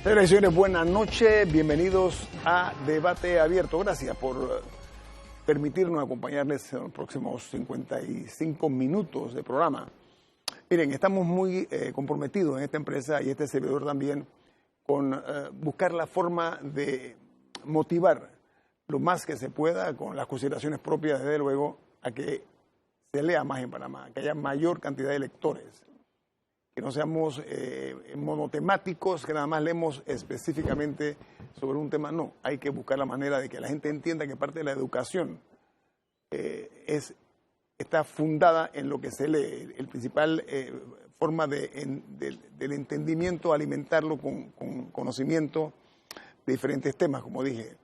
Señoras y señores, buenas noches, bienvenidos a Debate Abierto. Gracias por permitirnos acompañarles en los próximos 55 minutos de programa. Miren, estamos muy comprometidos en esta empresa y este servidor también con buscar la forma de motivar lo más que se pueda con las consideraciones propias, desde luego, a que se lea más en Panamá, que haya mayor cantidad de lectores, que no seamos monotemáticos, que nada más leemos específicamente sobre un tema. No, hay que buscar la manera de que la gente entienda que parte de la educación está fundada en lo que se lee. El principal forma del entendimiento, alimentarlo con conocimiento de diferentes temas, como dije.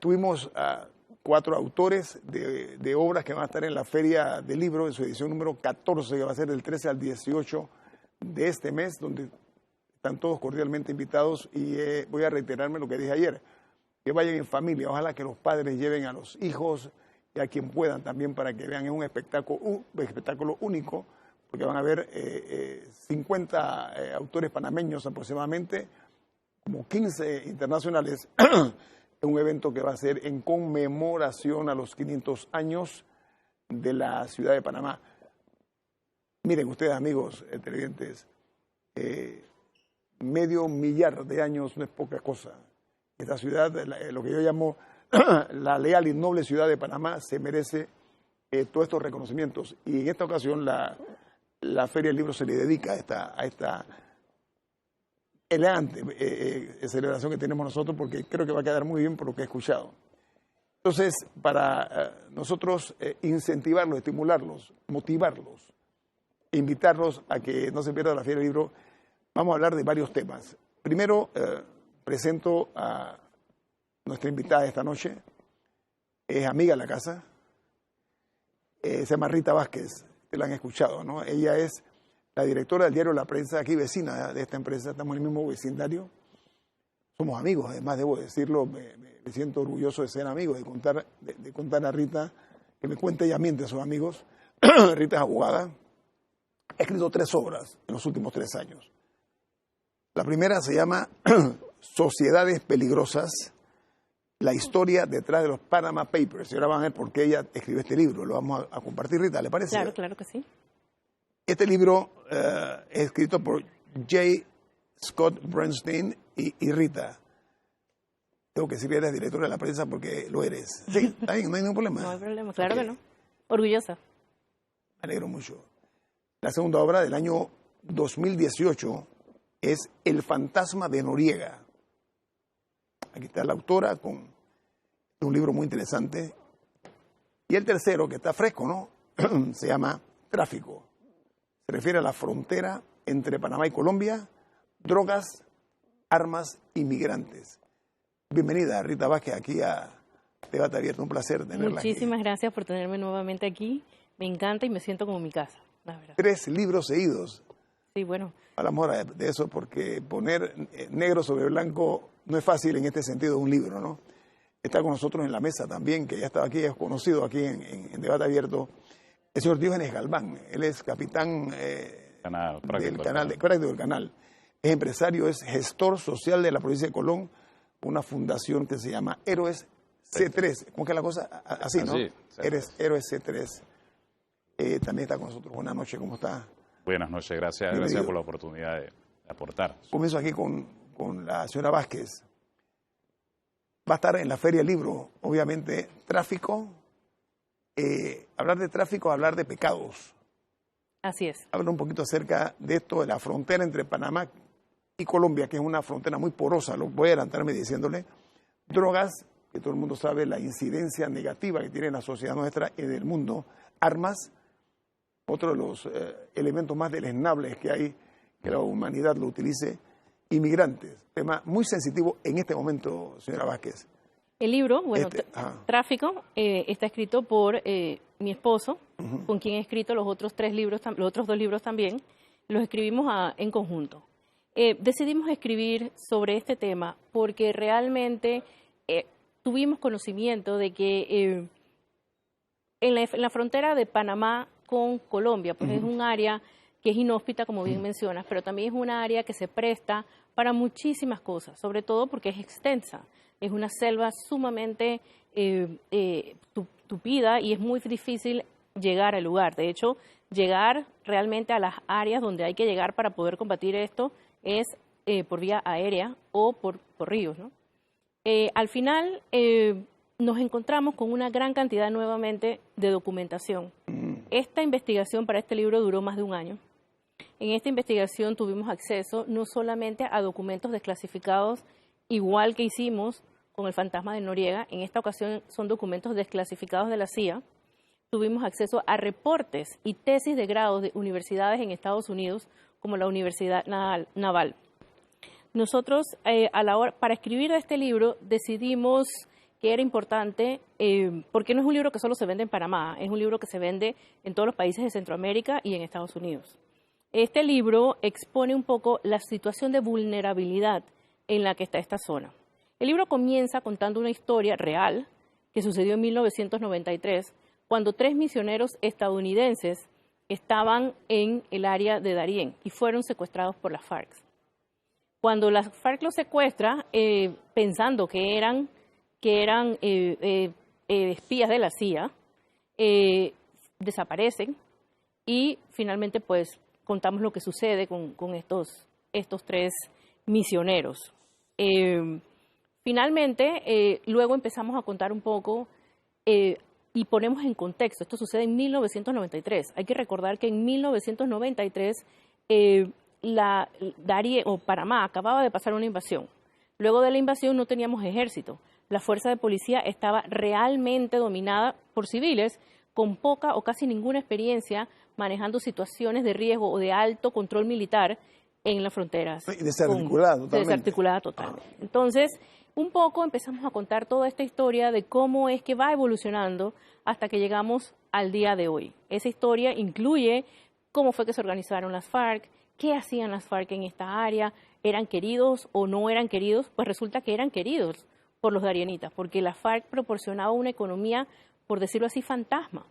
Tuvimos a 4 autores de obras que van a estar en la Feria del Libro, en su edición número 14, que va a ser del 13 al 18 de este mes, donde están todos cordialmente invitados. Y voy a reiterarme lo que dije ayer, que vayan en familia, ojalá que los padres lleven a los hijos y a quien puedan también para que vean. Es un espectáculo único, porque van a haber 50 autores panameños aproximadamente, como 15 internacionales. Es un evento que va a ser en conmemoración a los 500 años de la ciudad de Panamá. Miren ustedes, amigos televidentes, medio millar de años no es poca cosa. Esta ciudad, lo que yo llamo la leal y noble ciudad de Panamá, se merece todos estos reconocimientos. Y en esta ocasión la Feria del Libro se le dedica a esta elegante celebración que tenemos nosotros, porque creo que va a quedar muy bien por lo que he escuchado. Entonces, para nosotros incentivarlos, estimularlos, motivarlos, invitarlos a que no se pierda la Feria del Libro, vamos a hablar de varios temas. Primero, presento a nuestra invitada de esta noche. Es amiga de la casa, se llama Rita Vázquez, que la han escuchado, ¿no? Ella es la directora del diario La Prensa, aquí vecina de esta empresa, estamos en el mismo vecindario. Somos amigos, además debo decirlo, me siento orgulloso de ser amigo, de contar a Rita, que me cuente ella miente a sus amigos. Rita es abogada, ha escrito 3 obras en los últimos 3 años. La primera se llama Sociedades Peligrosas, la historia detrás de los Panama Papers. Y ahora van a ver por qué ella escribió este libro. Lo vamos a compartir, Rita, ¿le parece? Claro, claro que sí. Este libro es escrito por J. Scott Bernstein y Rita. Tengo que decir que eres directora de La Prensa porque lo eres. Sí, no hay ningún problema. No hay problema, claro que no. Orgullosa. Me alegro mucho. La segunda obra del año 2018 es El fantasma de Noriega. Aquí está la autora con un libro muy interesante. Y el tercero, que está fresco, ¿no? Se llama Tráfico. Se refiere a la frontera entre Panamá y Colombia, drogas, armas y migrantes. Bienvenida, Rita Vázquez, aquí a Debate Abierto. Un placer tenerla. Muchísimas gracias por tenerme nuevamente aquí. Me encanta y me siento como en mi casa, la verdad. 3 libros seguidos. Sí, bueno. Hablamos ahora de eso porque poner negro sobre blanco no es fácil en este sentido de un libro, ¿no? Está con nosotros en la mesa también, que ya estaba aquí, es conocido aquí en Debate Abierto, el señor Diógenes Galván. Él es capitán del Práctico del Canal. Es empresario, es gestor social de la provincia de Colón, una fundación que se llama Héroes C3. ¿Cómo que es la cosa? Así, ¿no? Así, Eres Héroes C3. También está con nosotros. Buenas noches, ¿cómo está? Buenas noches, gracias. Bienvenido. Gracias por la oportunidad de aportar. Comienzo aquí con la señora Vázquez. Va a estar en la Feria del Libro, obviamente, tráfico. Hablar de tráfico, hablar de pecados. Así es. Habla un poquito acerca de esto, de la frontera entre Panamá y Colombia, que es una frontera muy porosa. Lo voy a adelantarme diciéndole. Drogas, que todo el mundo sabe la incidencia negativa que tiene en la sociedad nuestra y del mundo. Armas, otro de los elementos más deleznables que hay, que la humanidad lo utilice. Inmigrantes, tema muy sensitivo en este momento, señora Vázquez. El libro, bueno, Tráfico, está escrito por mi esposo, con quien he escrito los otros 2 libros también. Los escribimos en conjunto. Decidimos escribir sobre este tema porque realmente tuvimos conocimiento de que en la frontera de Panamá con Colombia, pues es un área que es inhóspita, como bien mencionas, pero también es una área que se presta para muchísimas cosas, sobre todo porque es extensa. Es una selva sumamente tupida y es muy difícil llegar al lugar. De hecho, llegar realmente a las áreas donde hay que llegar para poder combatir esto es por vía aérea o por ríos, ¿no? Al final nos encontramos con una gran cantidad nuevamente de documentación. Esta investigación para este libro duró más de un año. En esta investigación tuvimos acceso no solamente a documentos desclasificados, igual que hicimos con el fantasma de Noriega, en esta ocasión son documentos desclasificados de la CIA. Tuvimos acceso a reportes y tesis de grados de universidades en Estados Unidos, como la Universidad Naval. Nosotros, para escribir este libro, decidimos que era importante, porque no es un libro que solo se vende en Panamá, es un libro que se vende en todos los países de Centroamérica y en Estados Unidos. Este libro expone un poco la situación de vulnerabilidad en la que está esta zona. El libro comienza contando una historia real que sucedió en 1993, cuando 3 misioneros estadounidenses estaban en el área de Darién y fueron secuestrados por las FARC. Cuando las FARC los secuestra, pensando que eran espías de la CIA, desaparecen y finalmente pues contamos lo que sucede con estos 3 misioneros. Finalmente, luego empezamos a contar un poco y ponemos en contexto. Esto sucede en 1993. Hay que recordar que en 1993 Darién o Panamá acababa de pasar una invasión. Luego de la invasión no teníamos ejército. La fuerza de policía estaba realmente dominada por civiles con poca o casi ninguna experiencia manejando situaciones de riesgo o de alto control militar en las fronteras. Desarticulada totalmente. Entonces, un poco empezamos a contar toda esta historia de cómo es que va evolucionando hasta que llegamos al día de hoy. Esa historia incluye cómo fue que se organizaron las FARC, qué hacían las FARC en esta área, eran queridos o no eran queridos. Pues resulta que eran queridos por los darienitas, porque la FARC proporcionaba una economía, por decirlo así, fantasma.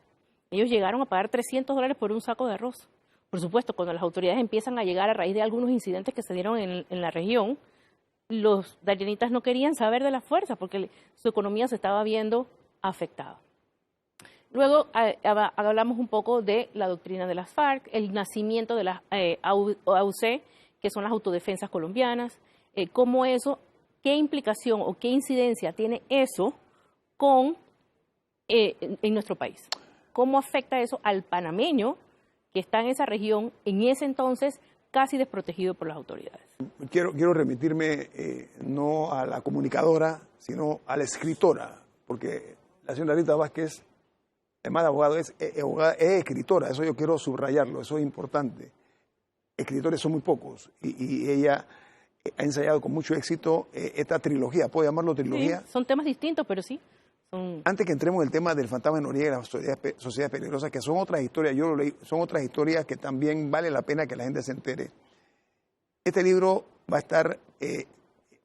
Ellos llegaron a pagar $300 por un saco de arroz. Por supuesto, cuando las autoridades empiezan a llegar a raíz de algunos incidentes que se dieron en la región, los darienitas no querían saber de las fuerzas porque su economía se estaba viendo afectada. Luego hablamos un poco de la doctrina de las FARC, el nacimiento de las AUC, que son las autodefensas colombianas, cómo eso, qué implicación o qué incidencia tiene eso en nuestro país. ¿Cómo afecta eso al panameño que está en esa región, en ese entonces casi desprotegido por las autoridades? Quiero remitirme no a la comunicadora, sino a la escritora, porque la señora Rita Vázquez, además de abogado, es escritora. Eso yo quiero subrayarlo, eso es importante. Escritores son muy pocos y ella ha ensayado con mucho éxito esta trilogía. ¿Puedo llamarlo trilogía? Sí, son temas distintos, pero sí. Antes que entremos en el tema del fantasma de Noriega y las sociedades peligrosas, que son otras historias, yo lo leí, son otras historias que también vale la pena que la gente se entere. Este libro va a estar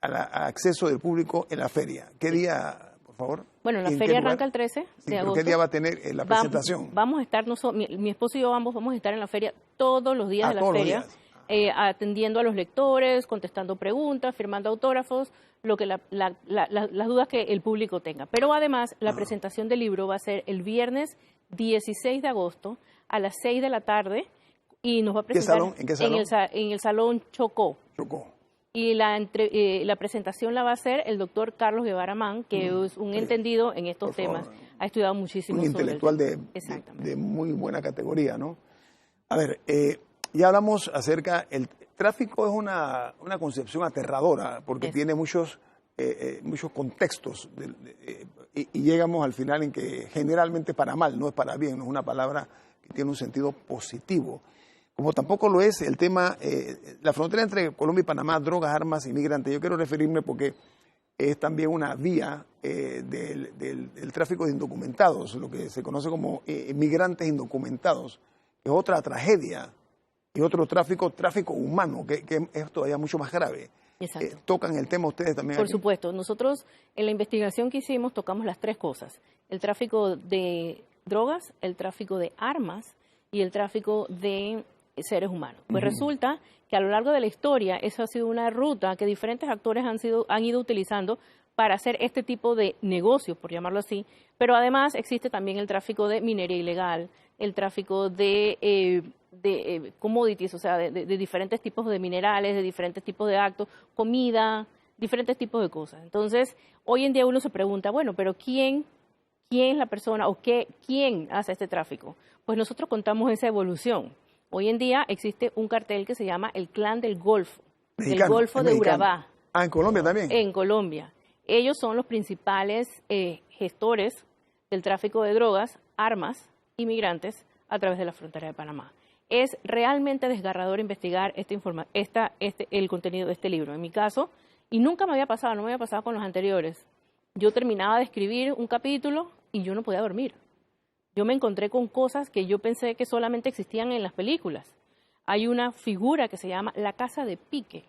a acceso del público en la feria. ¿Qué día, por favor? Bueno, la feria arranca el 13 de agosto. ¿Qué día va a tener la presentación? Vamos a estar, mi esposo y yo ambos vamos a estar en la feria todos los días de la feria, atendiendo a los lectores, contestando preguntas, firmando autógrafos, las dudas que el público tenga. Pero además, la presentación del libro va a ser el viernes 16 de agosto a las 6 de la tarde y nos va a presentar ¿En qué salón? En el Salón Chocó. Y la presentación la va a hacer el doctor Carlos Guevara Mann, que es un entendido en estos temas. Ha estudiado muchísimo sobre intelectual de muy buena categoría, ¿no? A ver, ya hablamos acerca, el tráfico es una concepción aterradora porque tiene muchos contextos y llegamos al final en que generalmente para mal, no es para bien, no es una palabra que tiene un sentido positivo. Como tampoco lo es el tema, la frontera entre Colombia y Panamá, drogas, armas, inmigrantes. Yo quiero referirme porque es también una vía del tráfico de indocumentados, lo que se conoce como inmigrantes indocumentados. Es otra tragedia y otro tráfico humano, que es todavía mucho más grave. Exacto. ¿Tocan el tema ustedes también? Por aquí? supuesto. Nosotros en la investigación que hicimos tocamos las 3 cosas. El tráfico de drogas, el tráfico de armas y el tráfico de seres humanos. Pues resulta que a lo largo de la historia eso ha sido una ruta que diferentes actores han ido utilizando para hacer este tipo de negocios, por llamarlo así, pero además existe también el tráfico de minería ilegal, el tráfico de commodities, o sea, de diferentes tipos de minerales, de diferentes tipos de actos, comida, diferentes tipos de cosas. Entonces, hoy en día uno se pregunta, bueno, pero ¿quién es la persona o quién hace este tráfico? Pues nosotros contamos esa evolución. Hoy en día existe un cartel que se llama el Clan del Golfo, del Golfo de Urabá. Ah, ¿en Colombia también? En Colombia. Ellos son los principales gestores del tráfico de drogas, armas, inmigrantes a través de la frontera de Panamá. Es realmente desgarrador investigar el contenido de este libro. En mi caso, y nunca me había pasado, no me había pasado con los anteriores, yo terminaba de escribir un capítulo y yo no podía dormir. Yo me encontré con cosas que yo pensé que solamente existían en las películas. Hay una figura que se llama la casa de pique.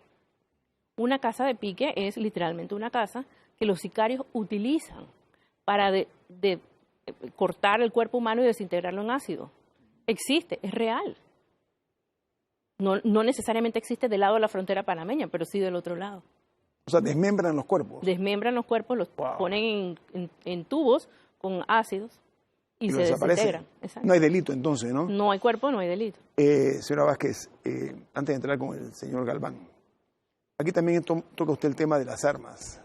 Una casa de pique es literalmente una casa que los sicarios utilizan para cortar el cuerpo humano y desintegrarlo en ácido. Existe, es real. No necesariamente existe del lado de la frontera panameña, pero sí del otro lado. O sea, desmembran los cuerpos. Desmembran los cuerpos, los ponen en tubos con ácidos y se desintegran. No hay delito entonces, ¿no? No hay cuerpo, no hay delito. Señora Vázquez, antes de entrar con el señor Galván, aquí también toca usted el tema de las armas.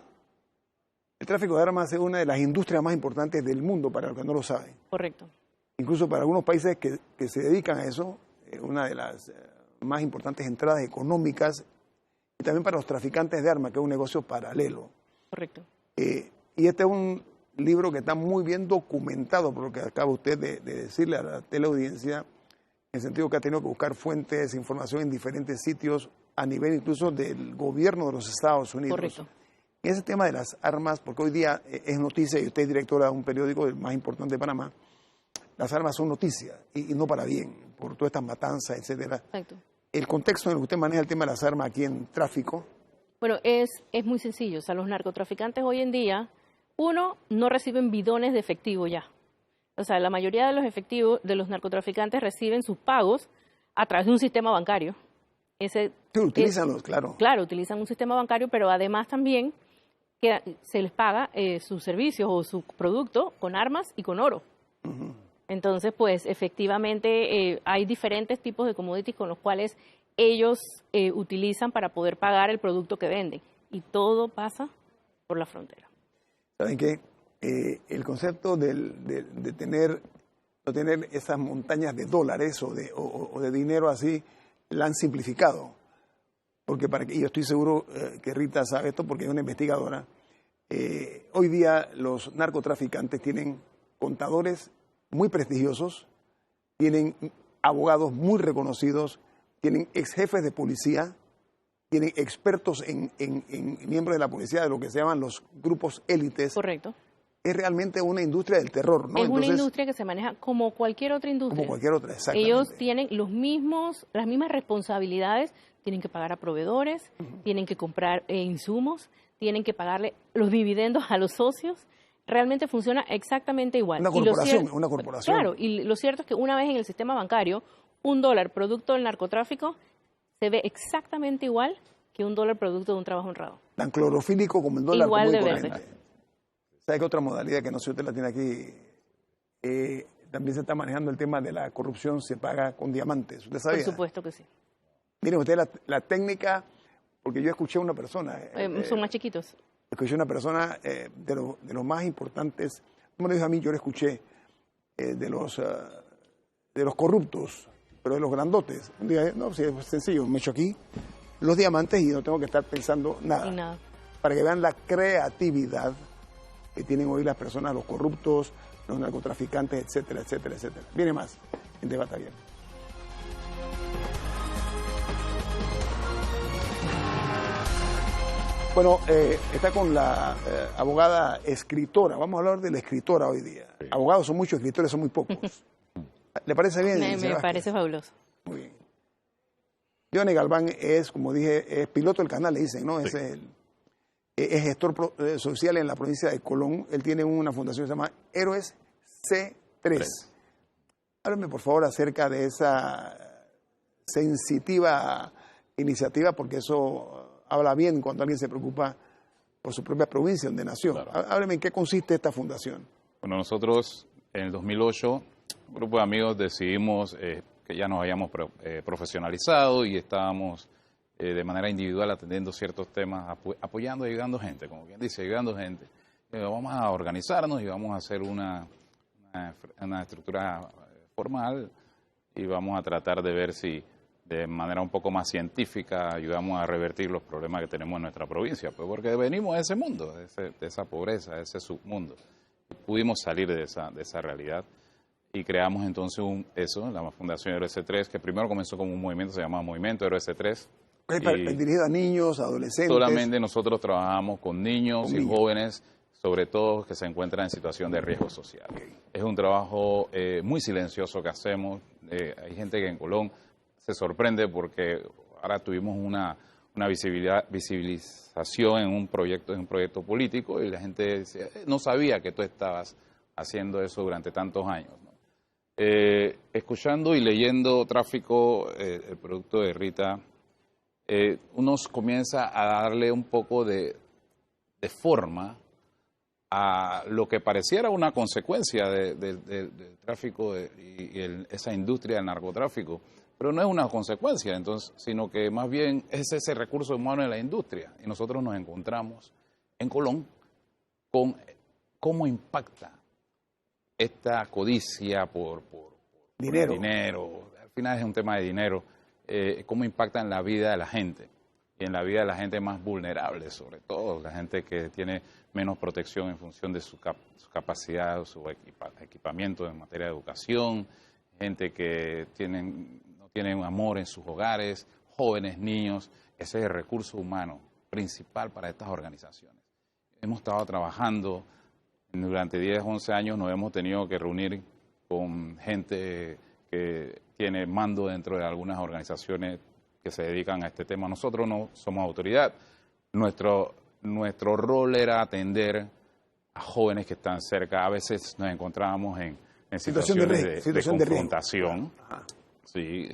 El tráfico de armas es una de las industrias más importantes del mundo, para los que no lo saben. Correcto. Incluso para algunos países que se dedican a eso, una de las más importantes entradas económicas, y también para los traficantes de armas, que es un negocio paralelo. Correcto. Y este es un libro que está muy bien documentado, por lo que acaba usted de decirle a la teleaudiencia, en el sentido que ha tenido que buscar fuentes, información en diferentes sitios, a nivel incluso del gobierno de los Estados Unidos. Correcto. En ese tema de las armas, porque hoy día es noticia, y usted es directora de un periódico el más importante de Panamá, las armas son noticias, y no para bien, por todas estas matanzas, etcétera. Exacto. El contexto en el que usted maneja el tema de las armas aquí en tráfico. Bueno, es muy sencillo. O sea, los narcotraficantes hoy en día, no reciben bidones de efectivo ya. O sea, la mayoría de los efectivos de los narcotraficantes reciben sus pagos a través de un sistema bancario. Claro. Claro, utilizan un sistema bancario, pero además también que se les paga sus servicios o su producto con armas y con oro. Entonces, pues, efectivamente, hay diferentes tipos de commodities con los cuales ellos utilizan para poder pagar el producto que venden. Y todo pasa por la frontera. ¿Saben qué? El concepto de tener esas montañas de dólares o de dinero así, la han simplificado. Porque y yo estoy seguro que Rita sabe esto porque es una investigadora. Hoy día los narcotraficantes tienen contadores muy prestigiosos, tienen abogados muy reconocidos, tienen ex jefes de policía, tienen expertos en miembros de la policía, de lo que se llaman los grupos élites. Correcto. Es realmente una industria del terror, ¿no? Es una industria que se maneja como cualquier otra industria. Como cualquier otra, exactamente. Ellos tienen las mismas responsabilidades, tienen que pagar a proveedores, tienen que comprar insumos, tienen que pagarle los dividendos a los socios. Realmente funciona exactamente igual. Una corporación. Claro, y lo cierto es que una vez en el sistema bancario, $1 producto del narcotráfico se ve exactamente igual que $1 producto de un trabajo honrado. Tan clorofílico como el dólar igual común y de corriente. verde. ¿Sabe qué otra modalidad que no sé si usted la tiene aquí? También se está manejando el tema de la corrupción, se paga con diamantes. ¿Usted sabía? Por supuesto que sí. Miren usted la técnica, porque yo escuché a una persona... son más chiquitos. Escuché a una persona de los más importantes, no me lo dijo a mí, yo lo escuché, de los corruptos, pero de los grandotes. Un día, no, sí, es sencillo, me echo aquí los diamantes y no tengo que estar pensando nada. Y nada. Para que vean la creatividad que tienen hoy las personas, los corruptos, los narcotraficantes, etcétera, etcétera, etcétera. Viene más en Debate Abierto. Bueno, está con la abogada escritora. Vamos a hablar de la escritora hoy día. Sí. Abogados son muchos, escritores son muy pocos. ¿Le parece bien? Me parece fabuloso. Muy bien. Johnny Galván es, como dije, es piloto del canal, le dicen, ¿no? Sí. Es gestor social en la provincia de Colón. Él tiene una fundación que se llama Héroes C3. Háblame, por favor, acerca de esa sensitiva iniciativa, porque eso habla bien cuando alguien se preocupa por su propia provincia donde nació. Claro. Hábleme en qué consiste esta fundación. Bueno, nosotros en el 2008, un grupo de amigos decidimos que ya nos habíamos profesionalizado y estábamos de manera individual atendiendo ciertos temas, apoyando y ayudando gente, como quien dice, ayudando gente. Vamos a organizarnos y vamos a hacer una estructura formal y vamos a tratar de ver si de manera un poco más científica ayudamos a revertir los problemas que tenemos en nuestra provincia, pues porque venimos de ese mundo, de esa pobreza, de ese submundo. Pudimos salir de esa realidad y creamos entonces la Fundación Héroes 3, que primero comenzó como un movimiento, se llamaba Movimiento Héroes 3. Dirigido a niños, adolescentes. Solamente nosotros trabajamos con niños y jóvenes, sobre todo que se encuentran en situación de riesgo social. Okay. Es un trabajo muy silencioso que hacemos. Hay gente que en Colón se sorprende porque ahora tuvimos una visibilización en un proyecto político y la gente dice, no sabía que tú estabas haciendo eso durante tantos años, ¿no? Escuchando y leyendo Tráfico, el producto de Rita, uno comienza a darle un poco de forma a lo que pareciera una consecuencia del tráfico y esa industria del narcotráfico, pero no es una consecuencia, entonces, sino que más bien es ese recurso humano en la industria. Y nosotros nos encontramos en Colón con cómo impacta esta codicia por dinero. Al final es un tema de dinero. Cómo impacta en la vida de la gente y en la vida de la gente más vulnerable, sobre todo la gente que tiene menos protección en función de su capacidad, su equipamiento en materia de educación, gente que no tiene un amor en sus hogares, jóvenes, niños. Ese es el recurso humano principal para estas organizaciones. Hemos estado trabajando durante 10, 11 años, nos hemos tenido que reunir con gente que tiene mando dentro de algunas organizaciones que se dedican a este tema. Nosotros no somos autoridad. Nuestro rol era atender a jóvenes que están cerca. A veces nos encontrábamos en situaciones de confrontación. Sí,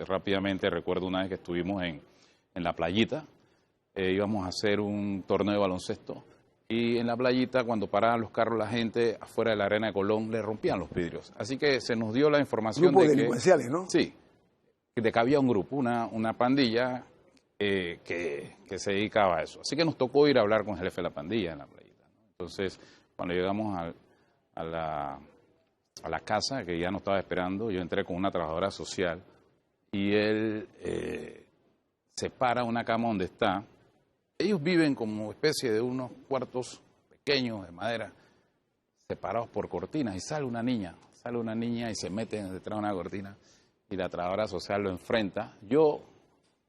rápidamente recuerdo una vez que estuvimos en la playita. Íbamos a hacer un torneo de baloncesto. Y en la playita, cuando paraban los carros, la gente afuera de la arena de Colón le rompían los vidrios. Así que se nos dio la información de delincuenciales, ¿no? Sí, de que había un grupo, una pandilla que se dedicaba a eso. Así que nos tocó ir a hablar con el jefe de la pandilla en la playita, ¿no? Entonces, cuando llegamos a la casa, que ya nos estaba esperando, yo entré con una trabajadora social y él se para una cama donde está. Ellos viven como especie de unos cuartos pequeños de madera, separados por cortinas, y sale una niña y se mete detrás de una cortina, y la trabajadora social lo enfrenta. Yo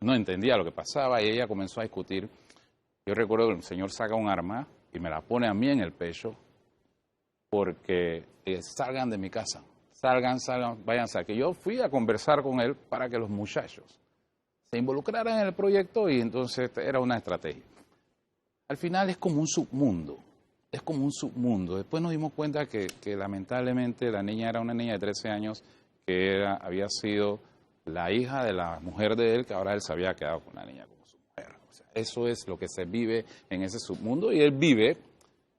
no entendía lo que pasaba y ella comenzó a discutir. Yo recuerdo que el señor saca un arma y me la pone a mí en el pecho, porque salgan de mi casa, salgan, váyanse aquí. Yo fui a conversar con él para que los muchachos se involucraran en el proyecto y entonces era una estrategia. Al final es como un submundo, Después nos dimos cuenta que lamentablemente la niña era una niña de 13 años que había sido la hija de la mujer de él, que ahora él se había quedado con la niña como su mujer. O sea, eso es lo que se vive en ese submundo y él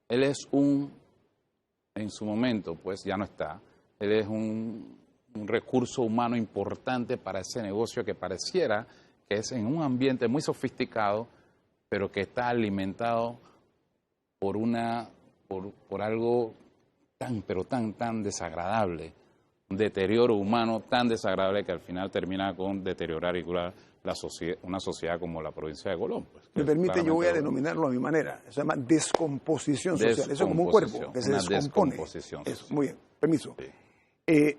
es en su momento, pues ya no está, él es un recurso humano importante para ese negocio que pareciera que es en un ambiente muy sofisticado, pero que está alimentado por algo tan desagradable, un deterioro humano tan desagradable que al final termina con deteriorar y curar una sociedad como la provincia de Colón. Pues, me permite, yo voy a denominarlo a mi manera, se llama descomposición social, eso es como un cuerpo que se descompone. Eso, muy bien, permiso. Sí.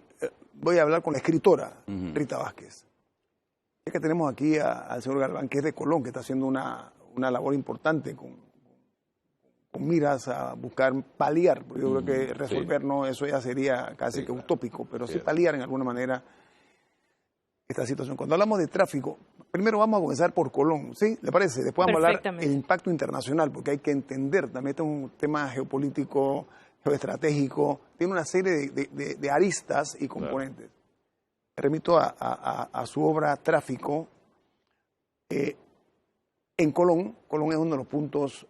Voy a hablar con la escritora Rita Vázquez. Es que tenemos aquí al señor Galván, que es de Colón, que está haciendo una labor importante con miras a buscar paliar, porque yo creo que resolver no, eso ya sería casi que utópico, pero sí paliar en alguna manera esta situación. Cuando hablamos de tráfico, primero vamos a comenzar por Colón, ¿sí? ¿Le parece? Después vamos a hablar del impacto internacional, porque hay que entender, también este es un tema geopolítico, geoestratégico, tiene una serie de aristas y componentes. Claro. remito a su obra Tráfico. En Colón es uno de los puntos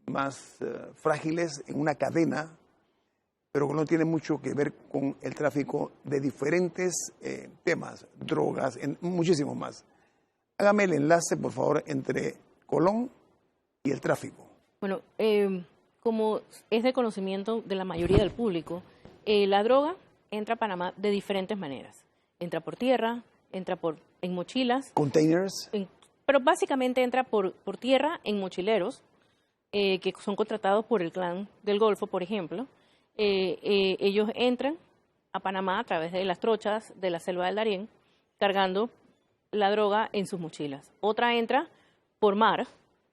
más frágiles en una cadena, pero Colón tiene mucho que ver con el tráfico de diferentes temas, drogas, muchísimos más. Hágame el enlace, por favor, entre Colón y el tráfico. Bueno, como es de conocimiento de la mayoría del público, la droga entra a Panamá de diferentes maneras. Entra por tierra, entra en mochilas. Containers. Pero básicamente entra por tierra en mochileros que son contratados por el Clan del Golfo, por ejemplo. Ellos entran a Panamá a través de las trochas de la selva del Darién, cargando la droga en sus mochilas. Otra entra por mar,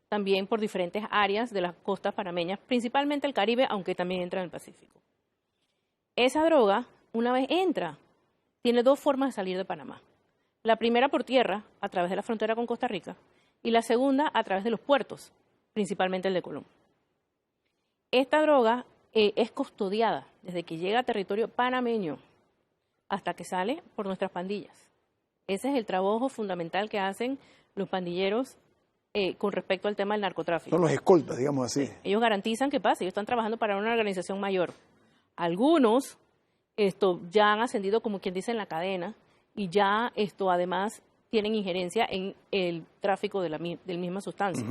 también por diferentes áreas de las costas panameñas, principalmente el Caribe, aunque también entra en el Pacífico. Esa droga, una vez entra, tiene dos formas de salir de Panamá. La primera por tierra, a través de la frontera con Costa Rica, y la segunda a través de los puertos, principalmente el de Colón. Esta droga es custodiada desde que llega a territorio panameño hasta que sale por nuestras pandillas. Ese es el trabajo fundamental que hacen los pandilleros con respecto al tema del narcotráfico. Son los escoltas, digamos así. Ellos garantizan que pase, ellos están trabajando para una organización mayor. Algunos ya han ascendido, como quien dice, en la cadena, y ya además tienen injerencia en el tráfico de la misma sustancia.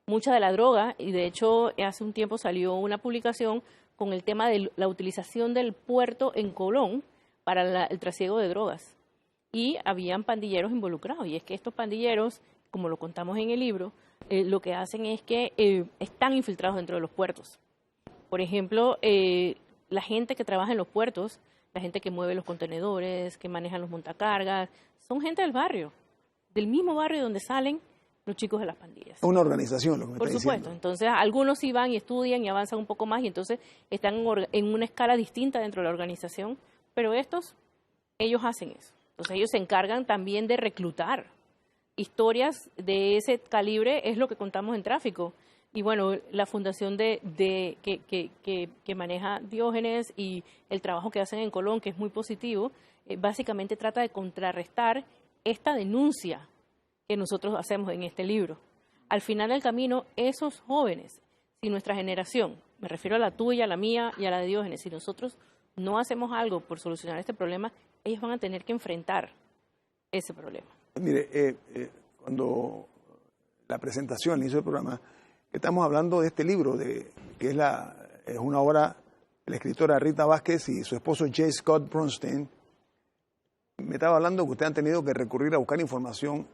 Mucha de la droga, y de hecho hace un tiempo salió una publicación con el tema de la utilización del puerto en Colón para el trasiego de drogas. Y habían pandilleros involucrados, y es que estos pandilleros, como lo contamos en el libro, lo que hacen es que están infiltrados dentro de los puertos. Por ejemplo, la gente que trabaja en los puertos, la gente que mueve los contenedores, que manejan los montacargas, son gente del barrio, del mismo barrio donde salen los chicos de las pandillas. Una organización, lo que me Por está supuesto. diciendo. Entonces, algunos sí van y estudian y avanzan un poco más, y entonces están en una escala distinta dentro de la organización, pero ellos hacen eso. Entonces, ellos se encargan también de reclutar. Historias de ese calibre es lo que contamos en Tráfico. Y bueno, la fundación que maneja Diógenes y el trabajo que hacen en Colón, que es muy positivo, básicamente trata de contrarrestar esta denuncia que nosotros hacemos en este libro. Al final del camino, esos jóvenes, si nuestra generación, me refiero a la tuya, a la mía y a la de Diógenes, si nosotros no hacemos algo por solucionar este problema, ellos van a tener que enfrentar ese problema. Mire, cuando la presentación, al inicio del programa, estamos hablando de este libro, que es una obra de la escritora Rita Vázquez y su esposo J. Scott Bronstein. Me estaba hablando que ustedes han tenido que recurrir a buscar información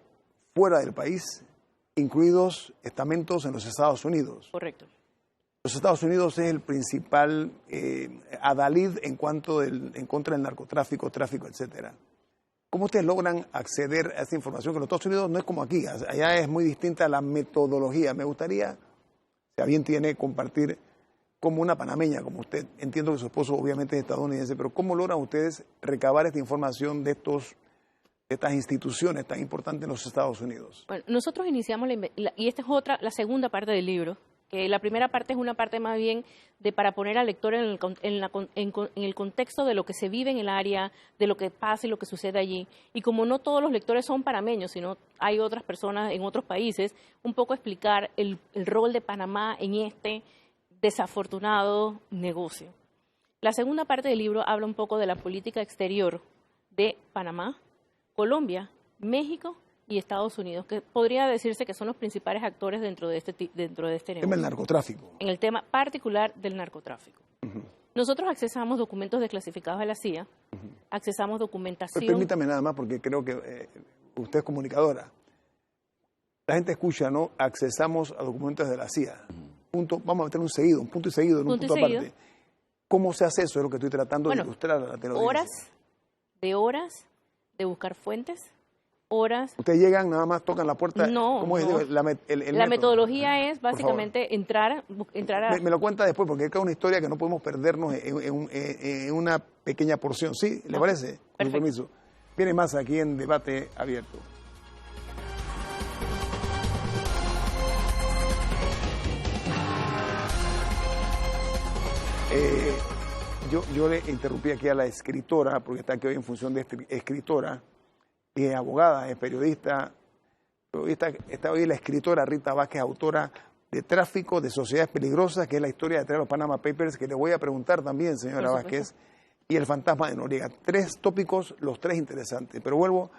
fuera del país, incluidos estamentos en los Estados Unidos. Correcto. Los Estados Unidos es el principal adalid en contra del narcotráfico, tráfico, etcétera. ¿Cómo ustedes logran acceder a esta información? Que en los Estados Unidos no es como aquí, allá es muy distinta la metodología. Me gustaría, si alguien tiene, compartir como una panameña, como usted. Entiendo que su esposo obviamente es estadounidense, pero ¿cómo logran ustedes recabar esta información de estas instituciones tan importantes en los Estados Unidos? Bueno, nosotros iniciamos, y esta es la segunda parte del libro, que la primera parte es una parte más bien para poner al lector en el contexto de lo que se vive en el área, de lo que pasa y lo que sucede allí. Y como no todos los lectores son panameños, sino hay otras personas en otros países, un poco explicar el rol de Panamá en este desafortunado negocio. La segunda parte del libro habla un poco de la política exterior de Panamá, Colombia, México y Estados Unidos, que podría decirse que son los principales actores dentro de este negocio. El tema del narcotráfico. En el tema particular del narcotráfico. Nosotros accesamos documentos desclasificados de la CIA, accesamos documentación... Pero permítame nada más, porque creo que usted es comunicadora. La gente escucha, ¿no? Accesamos a documentos de la CIA. Punto, vamos a meter un seguido, un punto y seguido, en un punto aparte. ¿Cómo se hace eso? Es lo que estoy tratando de ilustrar a la teleaudiencia. Horas de buscar fuentes, horas... ¿Ustedes llegan, nada más tocan la puerta? No, ¿Cómo es? La metodología es básicamente entrar a... Me lo cuenta después, porque es una historia que no podemos perdernos en una pequeña porción. ¿Sí? ¿Le parece? Con permiso. Viene más aquí en Debate Abierto. yo le interrumpí aquí a la escritora, porque está aquí hoy en función de escritora, y es abogada, es periodista. Está hoy la escritora Rita Vázquez, autora de Tráfico de Sociedades Peligrosas, que es la historia detrás de los Panama Papers, que le voy a preguntar también, señora Vázquez, y el fantasma de Noriega. 3 tópicos, los 3 interesantes. Pero vuelvo,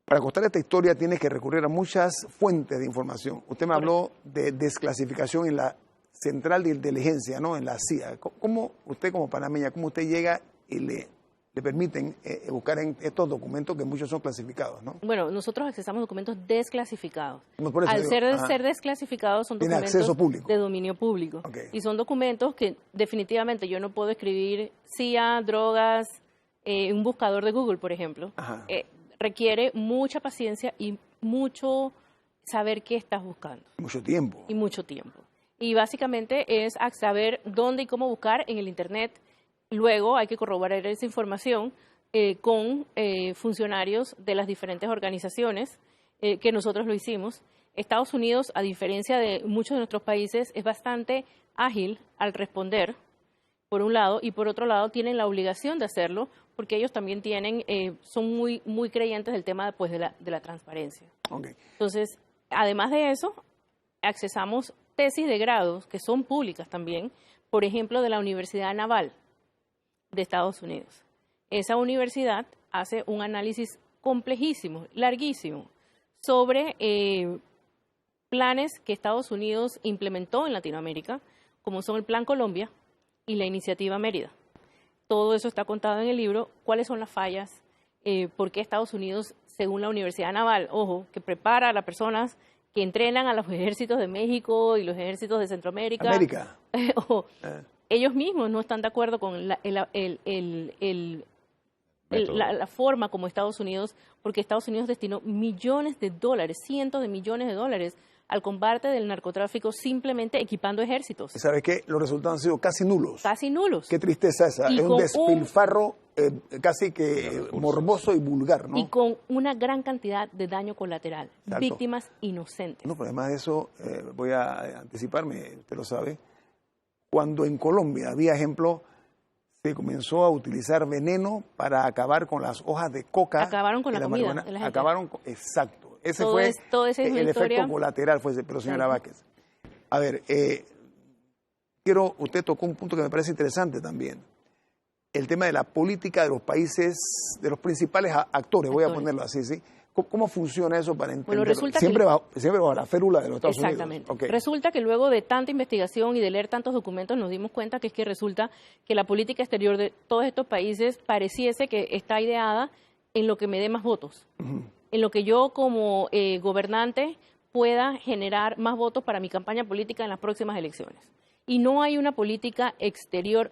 para contar esta historia tienes que recurrir a muchas fuentes de información. Usted me habló de desclasificación en la Central de Inteligencia, ¿no? En la CIA. ¿Cómo usted como panameña, cómo usted llega y le permiten buscar en estos documentos que muchos son clasificados, ¿no? Bueno, nosotros accesamos documentos desclasificados. Al ser desclasificados son documentos de dominio público. Okay. Y son documentos que definitivamente yo no puedo escribir CIA, drogas, un buscador de Google, por ejemplo. Requiere mucha paciencia y mucho saber qué estás buscando. Mucho tiempo. Y mucho tiempo. Y básicamente es saber dónde y cómo buscar en el Internet. Luego hay que corroborar esa información con funcionarios de las diferentes organizaciones que nosotros lo hicimos. Estados Unidos, a diferencia de muchos de nuestros países, es bastante ágil al responder, por un lado, y por otro lado tienen la obligación de hacerlo porque ellos también son muy creyentes del tema pues, de la transparencia. Okay. Entonces, además de eso, accesamos tesis de grados que son públicas también, por ejemplo, de la Universidad Naval de Estados Unidos. Esa universidad hace un análisis complejísimo, larguísimo, sobre planes que Estados Unidos implementó en Latinoamérica, como son el Plan Colombia y la Iniciativa Mérida. Todo eso está contado en el libro, cuáles son las fallas, por qué Estados Unidos, según la Universidad Naval, ojo, que prepara a las personas que entrenan a los ejércitos de México y los ejércitos de Centroamérica. Ellos mismos no están de acuerdo con la forma como Estados Unidos, porque Estados Unidos destinó millones de dólares, cientos de millones de dólares al combate del narcotráfico simplemente equipando ejércitos. ¿Sabes qué? Los resultados han sido casi nulos. Casi nulos. Qué tristeza esa. Es un despilfarro casi que morboso y vulgar, ¿no? Y con una gran cantidad de daño colateral. Exacto. Víctimas inocentes. No, pero además de eso, voy a anticiparme, usted lo sabe. Cuando en Colombia había ejemplo, se comenzó a utilizar veneno para acabar con las hojas de coca. Acabaron con la comida de la gente. Acabaron con, exacto. Ese fue el efecto colateral, pero señora Vázquez. A ver, usted tocó un punto que me parece interesante también. El tema de la política de los países, de los principales actores, voy a ponerlo así, ¿sí? ¿Cómo funciona eso para entender? Bueno, siempre bajo la férula de los Estados Unidos. Exactamente. Okay. Resulta que luego de tanta investigación y de leer tantos documentos nos dimos cuenta que resulta que la política exterior de todos estos países pareciese que está ideada en lo que me dé más votos, en lo que yo como gobernante pueda generar más votos para mi campaña política en las próximas elecciones. Y no hay una política exterior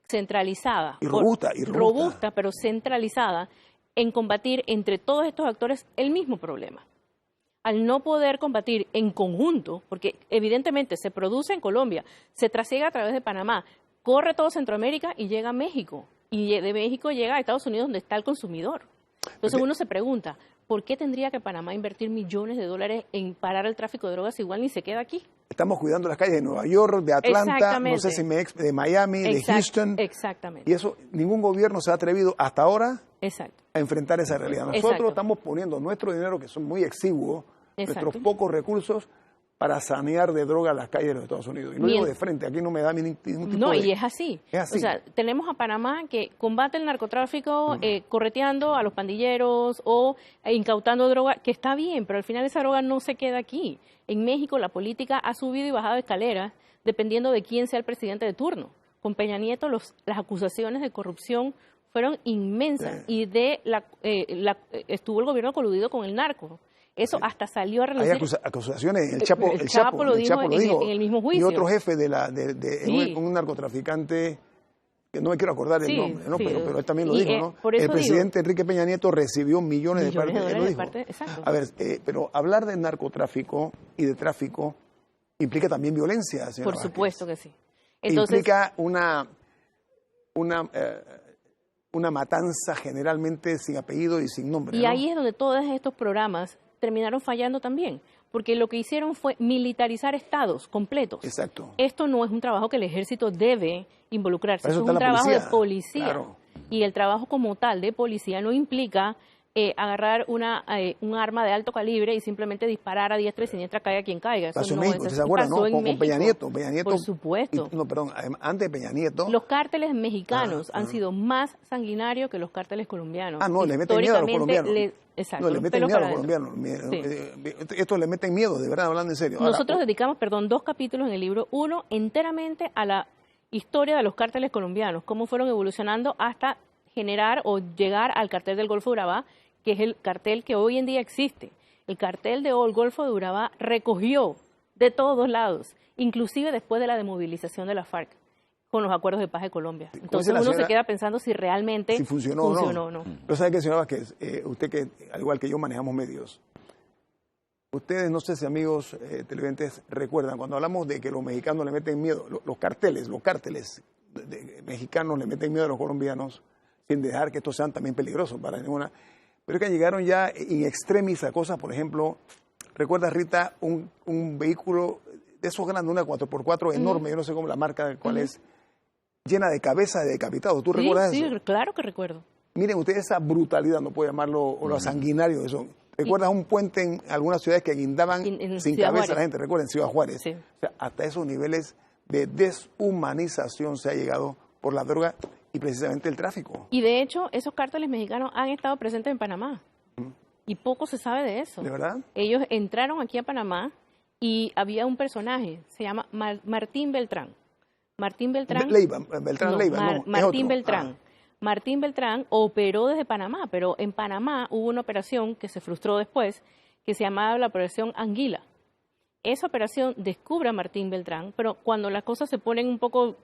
centralizada. Y robusta. Robusta, pero centralizada en combatir entre todos estos actores el mismo problema. Al no poder combatir en conjunto, porque evidentemente se produce en Colombia, se trasiega a través de Panamá, corre todo Centroamérica y llega a México. Y de México llega a Estados Unidos donde está el consumidor. Entonces uno se pregunta, ¿por qué tendría que Panamá invertir millones de dólares en parar el tráfico de drogas igual ni se queda aquí? Estamos cuidando las calles de Nueva York, de Atlanta, no sé si de Miami, de Houston. Exactamente. Y eso, ningún gobierno se ha atrevido hasta ahora Exacto. a enfrentar esa realidad. Nosotros estamos poniendo nuestro dinero, que son muy exiguos, nuestros pocos recursos, para sanear de droga las calles de los Estados Unidos. Y lo digo de frente, aquí no me da ningún tipo de... No, y es así. O sea, tenemos a Panamá que combate el narcotráfico correteando a los pandilleros o incautando droga, que está bien, pero al final esa droga no se queda aquí. En México la política ha subido y bajado escaleras dependiendo de quién sea el presidente de turno. Con Peña Nieto las acusaciones de corrupción fueron inmensas y estuvo el gobierno coludido con el narco. Eso hasta salió a relucir. Hay acusaciones, el Chapo lo dijo en el mismo juicio. Y otro jefe un narcotraficante, que no me quiero acordar el nombre, ¿no? Pero él también lo dijo, ¿no? El presidente Enrique Peña Nieto recibió millones de dólares. A ver, pero hablar de narcotráfico y de tráfico implica también violencia, señora Por supuesto que sí. Entonces, implica una matanza generalmente sin apellido y sin nombre. Y ahí es donde todos estos programas terminaron fallando también, porque lo que hicieron fue militarizar estados completos. Exacto. Esto no es un trabajo que el ejército debe involucrarse, es un trabajo de policía. Claro. Y el trabajo como tal de policía no implica agarrar un arma de alto calibre y simplemente disparar a diestra y siniestra, caiga quien caiga. Eso pasó en no México, es ¿se acuerdan? ¿No? Con Peña Nieto. Por supuesto. No, perdón, antes de Peña Nieto. Los cárteles mexicanos han sido más sanguinarios que los cárteles colombianos. No, le meten miedo a los colombianos. Exacto. No, le meten miedo a los colombianos. Sí. Esto le meten miedo, de verdad, hablando en serio. Nosotros dedicamos, 2 capítulos en el libro. Uno, enteramente a la historia de los cárteles colombianos, cómo fueron evolucionando hasta generar o llegar al cartel del Golfo de Urabá, que es el cartel que hoy en día existe. El cartel del Golfo de Urabá recogió de todos lados, inclusive después de la desmovilización de la FARC, con los acuerdos de paz de Colombia. Entonces uno se queda pensando si realmente funcionó o no. Pero sabe que, señora Vázquez, usted que, al igual que yo, manejamos medios. Ustedes, no sé si amigos televidentes recuerdan, cuando hablamos de que los mexicanos le meten miedo, los cárteles mexicanos le meten miedo a los colombianos, sin dejar que estos sean también peligrosos para ninguna. Pero es que llegaron ya in extremis a cosas, por ejemplo, ¿recuerdas, Rita, un vehículo de esos grandes, una 4x4 enorme, yo no sé cómo la marca, cuál es, llena de cabezas de decapitados? ¿Tú recuerdas eso? Sí, claro que recuerdo. Miren ustedes esa brutalidad, no puedo llamarlo, o lo sanguinario de eso. ¿Recuerdas un puente en algunas ciudades que guindaban sin cabeza a la gente? Recuerden, Ciudad Juárez. Sí. O sea, hasta esos niveles de deshumanización se ha llegado por la droga y precisamente el tráfico. Y de hecho, esos cárteles mexicanos han estado presentes en Panamá. Y poco se sabe de eso. ¿De verdad? Ellos entraron aquí a Panamá y había un personaje, se llama Martín Beltrán. Martín Beltrán. Martín Beltrán. Martín Beltrán operó desde Panamá, pero en Panamá hubo una operación que se frustró después, que se llamaba la Operación Anguila. Esa operación descubre a Martín Beltrán, pero cuando las cosas se ponen un poco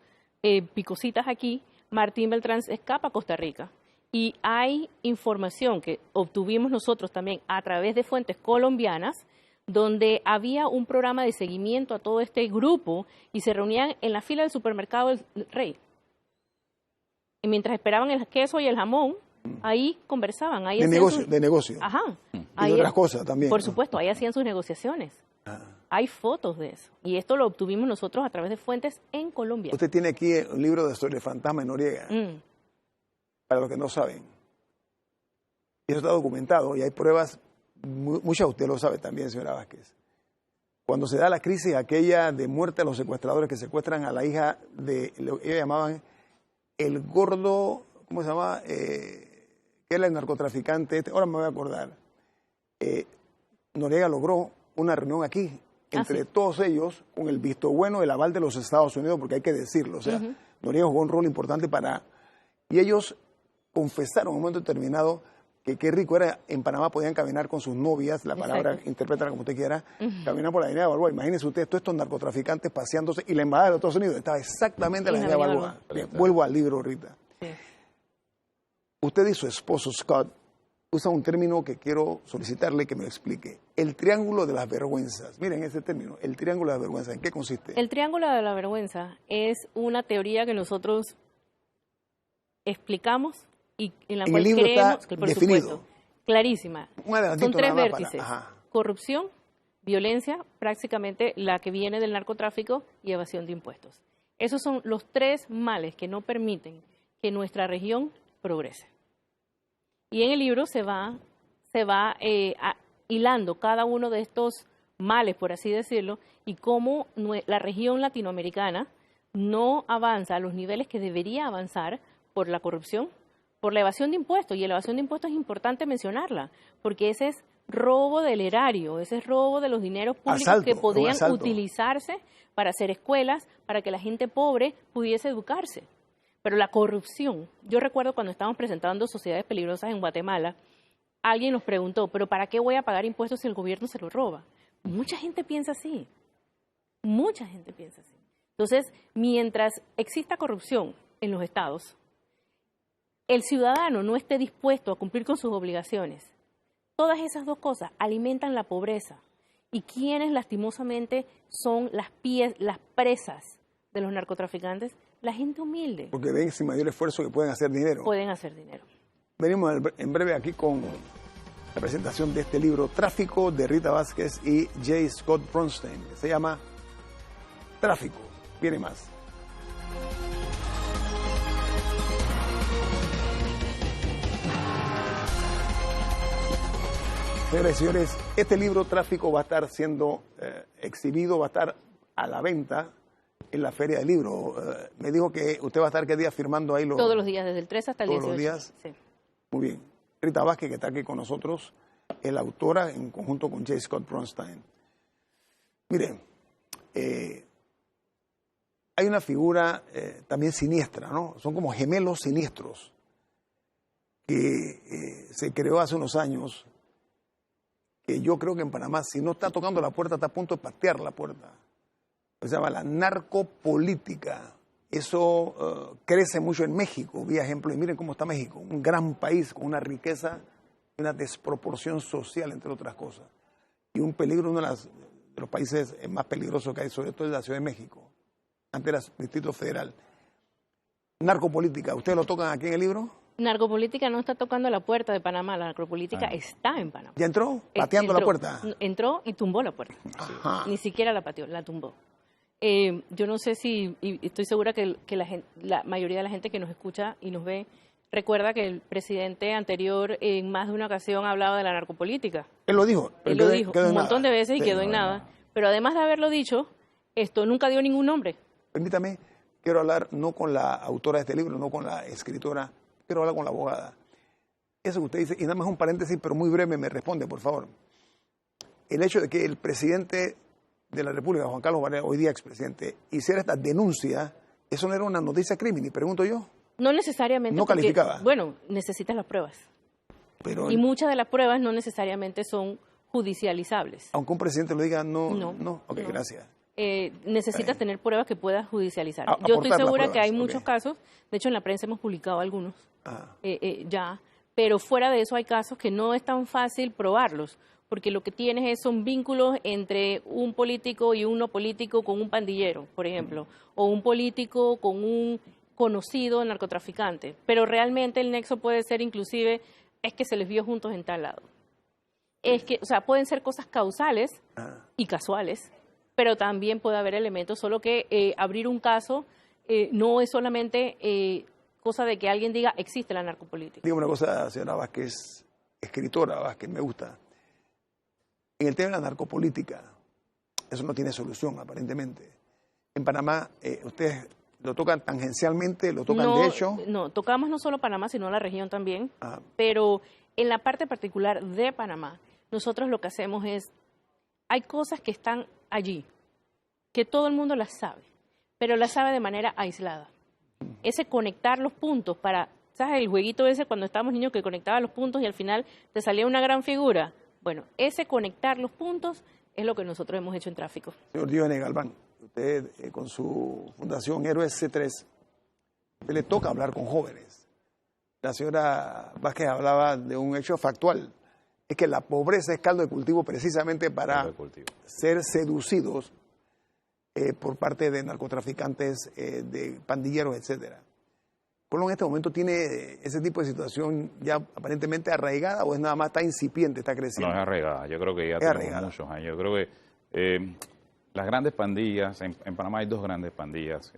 picositas aquí, Martín Beltrán se escapa a Costa Rica. Y hay información que obtuvimos nosotros también a través de fuentes colombianas, donde había un programa de seguimiento a todo este grupo y se reunían en la fila del supermercado del Rey. Y mientras esperaban el queso y el jamón, ahí conversaban. Ahí de negocio. Ajá. Y de otras cosas también. Por supuesto, ahí hacían sus negociaciones. Hay fotos de eso. Y esto lo obtuvimos nosotros a través de fuentes en Colombia. Usted tiene aquí un libro sobre el fantasma de Noriega. Para los que no saben. Eso está documentado y hay pruebas, muchas usted lo sabe también, señora Vázquez. Cuando se da la crisis aquella de muerte a los secuestradores que secuestran a la hija de, ellos llamaban el gordo, ¿cómo se llama? Que era el narcotraficante, ahora me voy a acordar. Noriega logró una reunión aquí, entre todos ellos, con el visto bueno, el aval de los Estados Unidos, porque hay que decirlo. O sea, Noriega jugó un rol importante para... Y ellos confesaron en un momento determinado que qué rico era, en Panamá podían caminar con sus novias, la palabra, interprétala como usted quiera, caminar por la avenida Balboa. Imagínense usted, todos estos narcotraficantes paseándose, y la embajada de los Estados Unidos estaba exactamente en la avenida Balboa. Vuelvo al libro, Rita. Sí. Usted y su esposo, Scott, usa un término que quiero solicitarle que me lo explique. El triángulo de las vergüenzas. Miren ese término, el triángulo de las vergüenzas. ¿En qué consiste? El triángulo de la vergüenza es una teoría que nosotros explicamos y en la cual creemos que, por supuesto, clarísima. Son 3 vértices: corrupción, violencia, prácticamente la que viene del narcotráfico, y evasión de impuestos. Esos son los 3 males que no permiten que nuestra región progrese. Y en el libro se va hilando cada uno de estos males, por así decirlo, y cómo la región latinoamericana no avanza a los niveles que debería avanzar por la corrupción, por la evasión de impuestos. Y la evasión de impuestos es importante mencionarla, porque ese es robo del erario, ese es robo de los dineros públicos que podían utilizarse para hacer escuelas, para que la gente pobre pudiese educarse. Pero la corrupción, yo recuerdo cuando estábamos presentando Sociedades Peligrosas en Guatemala, alguien nos preguntó, ¿pero para qué voy a pagar impuestos si el gobierno se lo roba? Mucha gente piensa así. Mucha gente piensa así. Entonces, mientras exista corrupción en los estados, el ciudadano no esté dispuesto a cumplir con sus obligaciones, todas esas 2 cosas alimentan la pobreza. ¿Y quiénes lastimosamente son las presas de los narcotraficantes? La gente humilde. Porque ven sin mayor esfuerzo que pueden hacer dinero. Pueden hacer dinero. Venimos en breve aquí con la presentación de este libro, Tráfico, de Rita Vázquez y J. Scott Bronstein, que se llama Tráfico. Viene más. Señoras y señores, este libro Tráfico va a estar siendo exhibido, va a estar a la venta en la Feria del Libro. Me dijo que usted va a estar ¿qué día firmando ahí? Todos los días, desde el 3 hasta el 18. Todos los días. Sí. Muy bien. Rita Vázquez, que está aquí con nosotros, es la autora en conjunto con J. Scott Bronstein. Miren, hay una figura también siniestra, ¿no? Son como gemelos siniestros que se creó hace unos años, que yo creo que en Panamá, si no está tocando la puerta, está a punto de patear la puerta. Se llama la narcopolítica. Eso crece mucho en México, vi ejemplo, y miren cómo está México, un gran país con una riqueza y una desproporción social, entre otras cosas. Y un peligro, uno de los países más peligrosos que hay, sobre todo en la Ciudad de México. Antes era Distrito Federal. Narcopolítica, ¿ustedes lo tocan aquí en el libro? Narcopolítica no está tocando la puerta de Panamá, la narcopolítica está en Panamá. ¿Ya entró? ¿Pateando la puerta? Entró y tumbó la puerta. Ajá. Ni siquiera la pateó, la tumbó. Yo no sé si, y estoy segura que la mayoría de la gente que nos escucha y nos ve, recuerda que el presidente anterior en más de una ocasión hablaba de la narcopolítica. Él lo dijo. Él lo dijo un montón de veces y quedó en nada. Pero además de haberlo dicho, esto nunca dio ningún nombre. Permítame, quiero hablar no con la autora de este libro, no con la escritora, quiero hablar con la abogada. Eso que usted dice, y nada más un paréntesis, pero muy breve, me responde, por favor. El hecho de que el presidente de la República, Juan Carlos Varela, hoy día expresidente, hiciera esta denuncia, ¿eso no era una noticia crimen? Pregunto yo. No necesariamente. No calificaba. Bueno, necesitas las pruebas. Pero y muchas de las pruebas no necesariamente son judicializables. Aunque un presidente lo diga, no. Ok, no. Gracias. Necesitas tener pruebas que puedas judicializar. Yo estoy segura que hay muchos casos, de hecho en la prensa hemos publicado algunos ya, pero fuera de eso hay casos que no es tan fácil probarlos, porque lo que tienes son vínculos entre un político y un no político con un pandillero, por ejemplo, o un político con un conocido narcotraficante, pero realmente el nexo puede ser inclusive, es que se les vio juntos en tal lado. Es que, o sea, pueden ser cosas causales y casuales, pero también puede haber elementos, solo que abrir un caso no es solamente cosa de que alguien diga existe la narcopolítica. Dígame una cosa, señora Vázquez, escritora Vázquez, me gusta. En el tema de la narcopolítica, eso no tiene solución, aparentemente. En Panamá, ustedes lo tocan tangencialmente, lo tocan de hecho. No, tocamos no solo Panamá, sino la región también, pero en la parte particular de Panamá, nosotros lo que hacemos es, hay cosas que están allí, que todo el mundo las sabe, pero las sabe de manera aislada. Ese conectar los puntos para, ¿sabes? El jueguito ese cuando estábamos niños que conectaba los puntos y al final te salía una gran figura. Bueno, ese conectar los puntos es lo que nosotros hemos hecho en tráfico. Señor Diógenes Galván, usted con su fundación Héroes C3, usted le toca hablar con jóvenes. La señora Vázquez hablaba de un hecho factual. Es que la pobreza es caldo de cultivo precisamente para ser seducidos por parte de narcotraficantes, de pandilleros, etcétera. ¿Colón en este momento tiene ese tipo de situación ya aparentemente arraigada o es nada más está incipiente, está creciendo? No, es arraigada. Yo creo que ya tenemos muchos años. Yo creo que las grandes pandillas, en Panamá hay dos grandes pandillas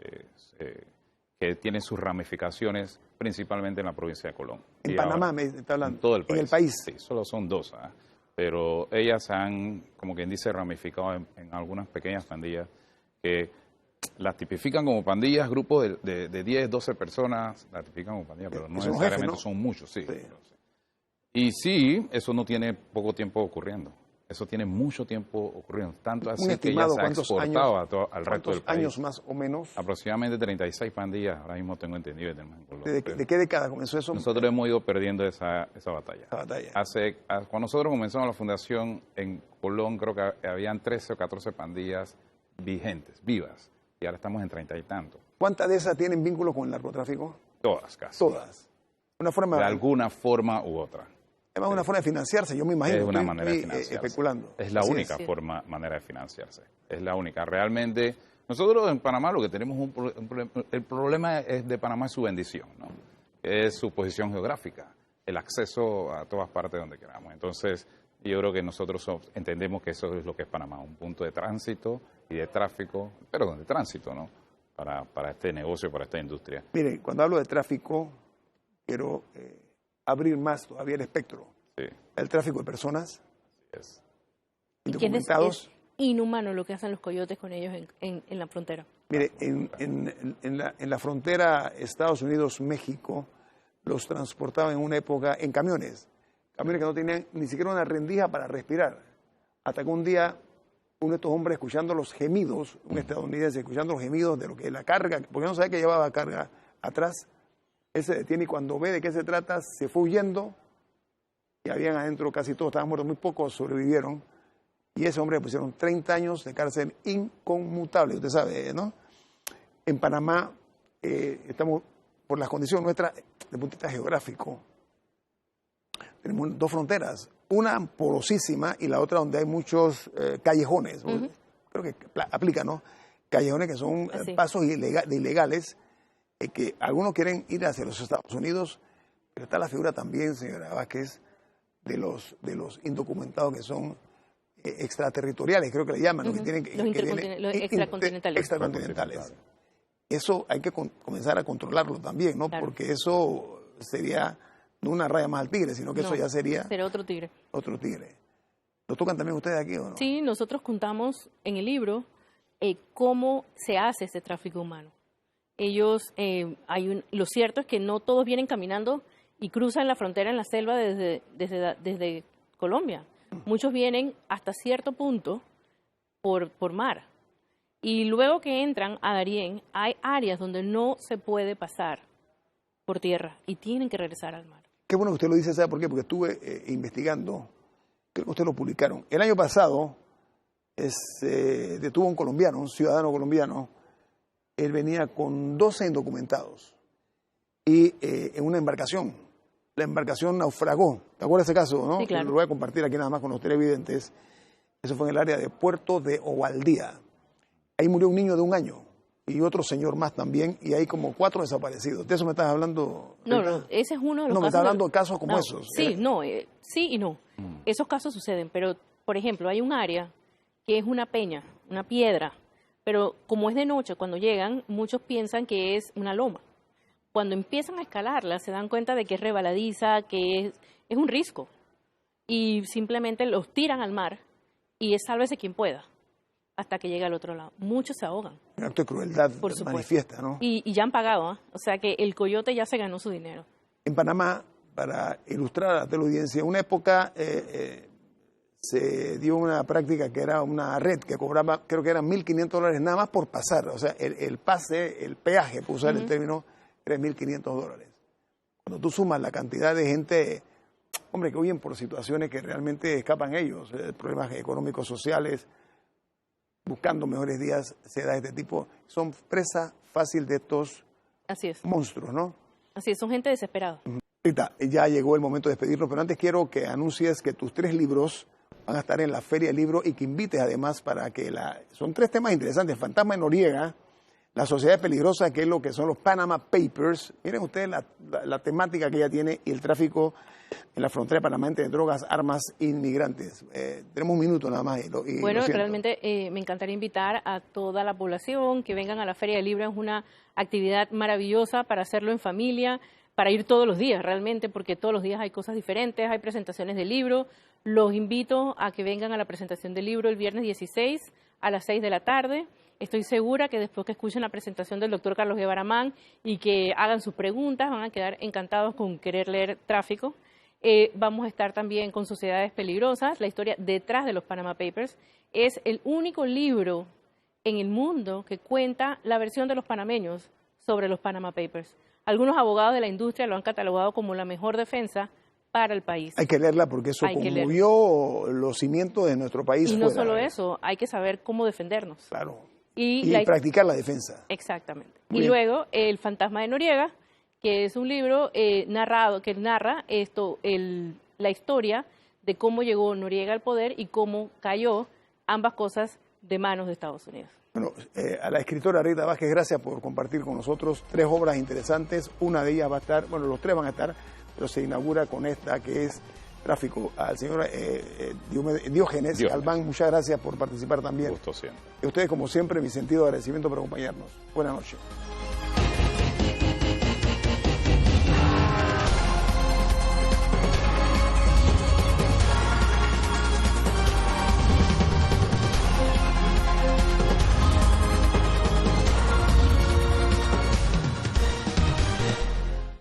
que tienen sus ramificaciones principalmente en la provincia de Colón. En Panamá me está hablando. En todo el país. En el país. Sí, solo son dos. Pero ellas han, como quien dice, ramificado en algunas pequeñas pandillas que las tipifican como pandillas, grupos de 10, 12 personas, las tipifican como pandillas, pero no necesariamente ¿no? Son muchos, sí. Y sí, eso no tiene poco tiempo ocurriendo. Eso tiene mucho tiempo ocurriendo. Tanto así que ya se ha exportado al resto del país. ¿Cuántos años más o menos? Aproximadamente 36 pandillas, ahora mismo tengo entendido. ¿De qué década comenzó eso? Nosotros hemos ido perdiendo esa batalla. Cuando nosotros comenzamos la fundación en Colón, creo que habían 13 o 14 pandillas vigentes, vivas. Y ahora estamos en 30 y tantos. ¿Cuántas de esas tienen vínculo con el narcotráfico? Todas, casi. Todas. De alguna forma u otra. Además, una forma de financiarse, yo me imagino. Es una manera de financiarse. Especulando. Es la única manera de financiarse. Es la única. Realmente, nosotros en Panamá lo que tenemos el problema de Panamá es su bendición, ¿no? Es su posición geográfica. el acceso a todas partes donde queramos. Entonces, yo creo que nosotros entendemos que eso es lo que es Panamá, un punto de tránsito y de tráfico, perdón, de tránsito, ¿no? Para este negocio, para esta industria. Mire, cuando hablo de tráfico, quiero abrir más todavía el espectro. Sí. El tráfico de personas, indocumentados. Es inhumano lo que hacen los coyotes con ellos en la frontera. Mire, en la frontera Estados Unidos-México los transportaban en una época en camiones que no tenían ni siquiera una rendija para respirar. Hasta que un día uno de estos hombres, escuchando los gemidos, un estadounidense escuchando los gemidos de lo que la carga, porque no sabía que llevaba carga atrás, él se detiene y cuando ve de qué se trata, se fue huyendo y habían adentro casi todos, estaban muertos, muy pocos sobrevivieron. Y ese hombre le pusieron 30 años de cárcel inconmutable, usted sabe, ¿no? En Panamá estamos, por las condiciones nuestras, desde el punto de vista geográfico, tenemos dos fronteras, una porosísima y la otra donde hay muchos callejones, creo que aplica, ¿no? Callejones que son pasos ilegales, que algunos quieren ir hacia los Estados Unidos, pero está la figura también, señora Vázquez, de los indocumentados que son extraterritoriales, creo que le llaman, los extracontinentales. Extracontinentales. Eso hay que comenzar a controlarlo también, ¿no? Claro. Porque eso sería no una raya más al tigre, sino que eso ya sería otro tigre. Otro tigre. ¿Lo tocan también ustedes aquí o no? Sí, nosotros contamos en el libro cómo se hace este tráfico humano. Ellos, lo cierto es que no todos vienen caminando y cruzan la frontera en la selva desde Colombia. Muchos vienen hasta cierto punto por mar. Y luego que entran a Darién, hay áreas donde no se puede pasar por tierra y tienen que regresar al mar. Qué bueno que usted lo dice, ¿sabe por qué? Porque estuve investigando, creo que ustedes lo publicaron. El año pasado detuvo a un colombiano, un ciudadano colombiano. Él venía con 12 indocumentados y en una embarcación. La embarcación naufragó. ¿Te acuerdas de ese caso, no? Sí, claro. Lo voy a compartir aquí nada más con los televidentes. Eso fue en el área de Puerto de Ovaldía. Ahí murió un niño de 1 año y otro señor más también, y hay como 4 desaparecidos. ¿De eso me estás hablando? No, ese es uno de los casos. No, me estás hablando de casos como esos. Sí, sí y no. Esos casos suceden, pero, por ejemplo, hay un área que es una peña, una piedra, pero como es de noche, cuando llegan, muchos piensan que es una loma. Cuando empiezan a escalarla, se dan cuenta de que es resbaladiza, que es un risco. Y simplemente los tiran al mar y es sálvese quien pueda hasta que llega al otro lado. Muchos se ahogan. Un acto de crueldad manifiesta, ¿no? Y ya han pagado, ¿eh? O sea que el coyote ya se ganó su dinero. En Panamá, para ilustrar a la teleaudiencia, en una época se dio una práctica que era una red que cobraba, creo que eran $1.500 nada más por pasar. O sea, el pase, el peaje, por usar el término, era $1.500. Cuando tú sumas la cantidad de gente, hombre, que huyen por situaciones que realmente escapan ellos, problemas económicos, sociales, buscando mejores días, se da este tipo, son presa fácil de estos monstruos, ¿no? Así es, son gente desesperada. Ahorita ya llegó el momento de despedirnos, pero antes quiero que anuncies que tus 3 libros van a estar en la Feria del Libro y que invites además para que son 3 temas interesantes: Fantasma de Noriega, La Sociedad Peligrosa, que es lo que son los Panama Papers. Miren ustedes la temática que ella tiene, y el tráfico en la frontera de Panamá entre drogas, armas e inmigrantes. Tenemos un minuto nada más. Bueno, realmente me encantaría invitar a toda la población que vengan a la Feria del Libro. Es una actividad maravillosa para hacerlo en familia, para ir todos los días realmente, porque todos los días hay cosas diferentes, hay presentaciones de libro. Los invito a que vengan a la presentación del libro el viernes 16 a las 6 de la tarde. Estoy segura que después que escuchen la presentación del doctor Carlos Guevara Amán y que hagan sus preguntas, van a quedar encantados con querer leer Tráfico. Vamos a estar también con Sociedades Peligrosas, la historia detrás de los Panama Papers. Es el único libro en el mundo que cuenta la versión de los panameños sobre los Panama Papers. Algunos abogados de la industria lo han catalogado como la mejor defensa para el país. Hay que leerla porque eso conmovió los cimientos de nuestro país. Y no solo eso, hay que saber cómo defendernos. Claro. Y practicar la defensa. Exactamente. Y luego, El Fantasma de Noriega, que es un libro narrado, que narra la historia de cómo llegó Noriega al poder y cómo cayó, ambas cosas de manos de Estados Unidos. Bueno, a la escritora Rita Vázquez, gracias por compartir con nosotros 3 obras interesantes. Una de ellas va a estar, bueno, los 3 van a estar pero se inaugura con esta que es Tráfico. Al señor Diógenes Galván, muchas gracias por participar también. Gusto siempre. Y ustedes, como siempre, mi sentido de agradecimiento por acompañarnos. Buenas noches.